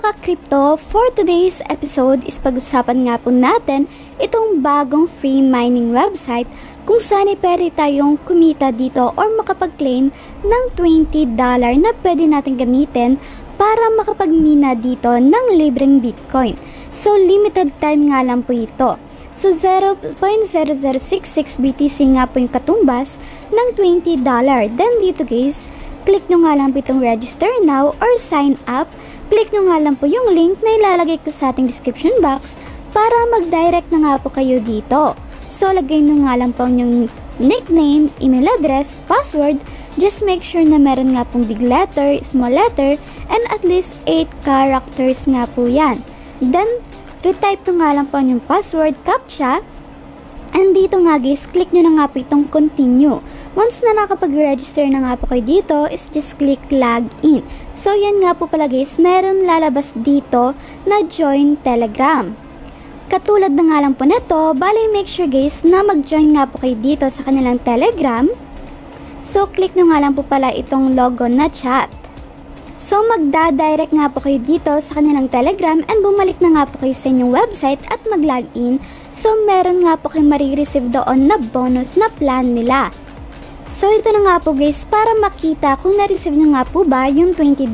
ka-crypto, for today's episode is pag-usapan nga po natin itong bagong free mining website kung saan ay pwede tayong kumita dito or makapag-claim ng $20 na pwede natin gamitin para makapag-mina dito ng libreng Bitcoin. So limited time nga lang po ito. So 0.0066 BTC nga po yung katumbas ng $20. Then dito guys, click nyo nga lang po itong register now or sign up. Click nyo nga lang po yung link na ilalagay ko sa ating description box para mag-direct na nga po kayo dito. So lagay nyo nga lang po yung nickname, email address, password. Just make sure na meron nga pong big letter, small letter, and at least 8 characters nga po yan. Then, retype nyo nga lang po yung password, captcha. And dito nga guys, click nyo na nga po itong continue. Once na nakapag-register na nga po kayo dito, is just click login. So yan nga po pala guys, meron lalabas dito na join Telegram. Katulad na nga lang po nito, bali make sure guys na mag-join nga po kayo dito sa kanilang Telegram. So click nyo nga lang po pala itong logo na chat. So magda-direct nga po kayo dito sa kanilang Telegram and bumalik na nga po kayo sa inyong website at mag-login. So meron nga po kayo marireceive doon na bonus na plan nila. So ito na nga po guys, para makita kung na-receive nyo nga po ba yung $20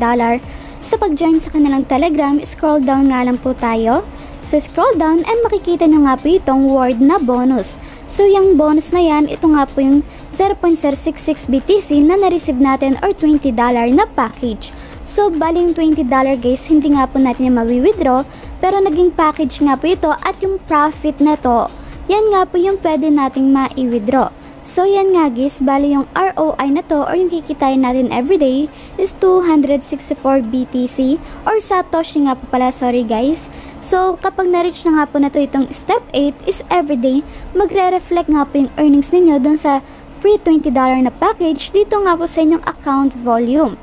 sa pag-join sa kanilang Telegram, scroll down nga lang po tayo. So scroll down and makikita nyo nga po itong word na bonus. So yung bonus na yan, ito nga po yung 0.066 BTC na na-receive natin or $20 na package. So baling $20 guys, hindi nga po natin yung mawi-withdraw, pero naging package nga po ito at yung profit na to, yan nga po yung pwede nating ma-withdraw. So yan nga guys, bali yung ROI na to or yung kikitain natin everyday is 264 BTC or Satoshi nga po pala, sorry guys. So kapag na-reach na nga po na to itong step 8 is everyday, magre-reflect nga po yung earnings ninyo dun sa free $20 na package dito nga po sa inyong account volume.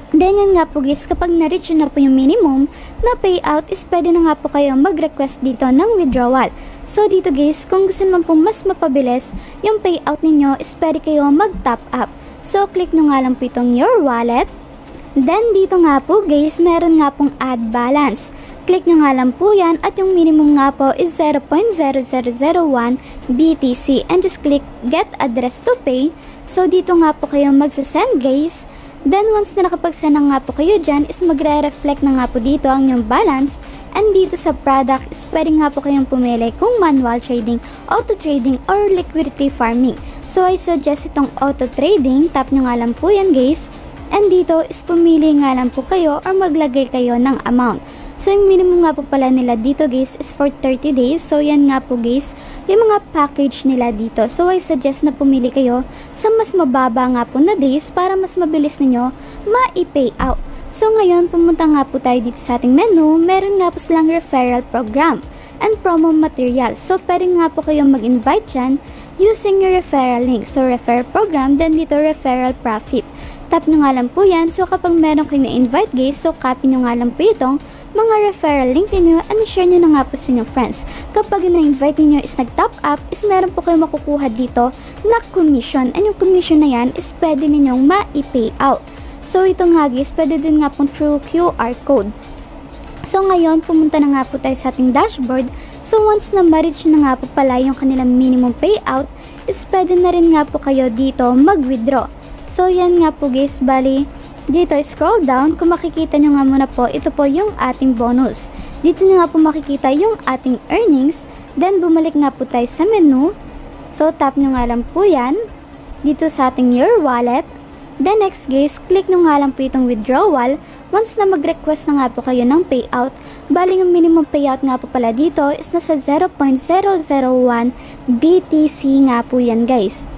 Then yan nga po guys, kapag na-reach na po yung minimum na payout is pwede na nga po kayo mag-request dito ng withdrawal. So dito guys, kung gusto naman po mas mapabilis yung payout ninyo is pwede kayo mag-top up. So click nyo nga lang po itong your wallet. Then dito nga po guys, meron nga pong add balance. Click nyo nga lang po yan at yung minimum nga po is 0.0001 BTC and just click get address to pay. So dito nga po kayo magsasend guys. Then once na nakapag-send na nga po kayo dyan is magre-reflect na nga po dito ang inyong balance. And dito sa product is pwede nga po kayong pumili kung manual trading, auto trading, or liquidity farming. So I suggest itong auto trading, tap nyo nga lang po yan guys. And dito is pumili nga lang po kayo or maglagay kayo ng amount. So yung minimum nga po pala nila dito guys is for 30 days. So yan nga po guys, yung mga package nila dito. So I suggest na pumili kayo sa mas mababa nga po na days para mas mabilis ninyo ma-pay out. So ngayon, pumunta nga po tayo dito sa ating menu. Meron nga po silang referral program and promo materials. So pwede nga po kayong mag-invite dyan using your referral link. So referral program, then dito referral profit. Tap nyo nga lang po yan. So kapag meron kayong na-invite guys, so copy nyo nga lang po itong mga referral link niyo and share nyo na nga po sa inyong friends. Kapag na-invite niyo is nag-top up, is meron po kayong makukuha dito na commission. And yung commission na yan is pwede ninyong ma-pay out. So ito nga guys, pwede din nga pong through QR code. So ngayon, pumunta na nga po tayo sa ating dashboard. So once na ma-reach na nga po pala yung kanilang minimum payout, is pwede na rin nga po kayo dito mag-withdraw. So yan nga po guys, bali dito scroll down, kung makikita nyo nga muna po, ito po yung ating bonus. Dito nyo nga po makikita yung ating earnings. Then bumalik nga po tayo sa menu. So tap nyo nga lang po yan dito sa ating your wallet. Then next guys, click nyo nga lang po itong withdrawal. Once na mag-request na nga po kayo ng payout, bali yung minimum payout nga po pala dito is nasa 0.001 BTC nga po yan guys.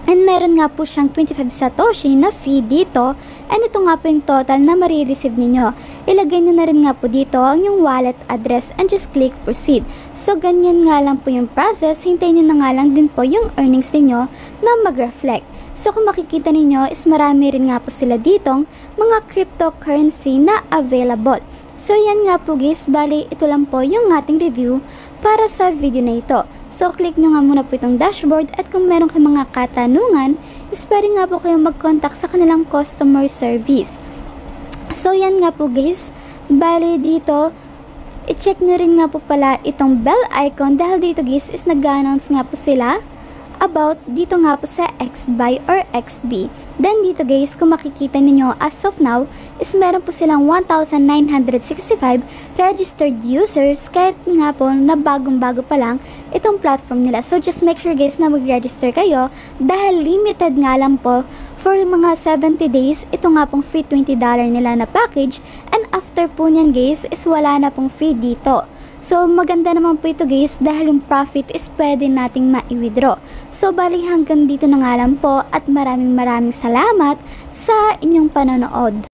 And meron nga po siyang 25 Satoshi na fee dito. And ito nga po yung total na marireceive ninyo. Ilagay nyo na rin nga po dito ang yung wallet address and just click proceed. So ganyan nga lang po yung process. Hintayin nyo na nga lang din po yung earnings ninyo na mag-reflect. So kung makikita ninyo is marami rin nga po sila ditong mga cryptocurrency na available. So yan nga po guys, bali ito lang po yung ating review para sa video na ito. So click nyo nga muna po itong dashboard at kung meron kayong mga katanungan, is pwede nga po kayong mag-contact sa kanilang customer service. So yan nga po guys, Bali dito, i-check nyo rin nga po pala itong bell icon dahil dito guys is nag-announce nga po sila about dito nga po sa XBuy or XB. Then dito guys, kung makikita ninyo as of now is meron po silang 1,965 registered users kahit nga po na bagong-bago pa lang itong platform nila. So just make sure guys na mag-register kayo dahil limited nga lang po for mga 70 days. Ito nga pong free $20 nila na package and after po niyan guys is wala na pong fee dito. So, maganda naman po ito guys dahil yung profit is pwede nating ma-withdraw. So, bali hanggang dito na nga lang po at maraming salamat sa inyong panonood.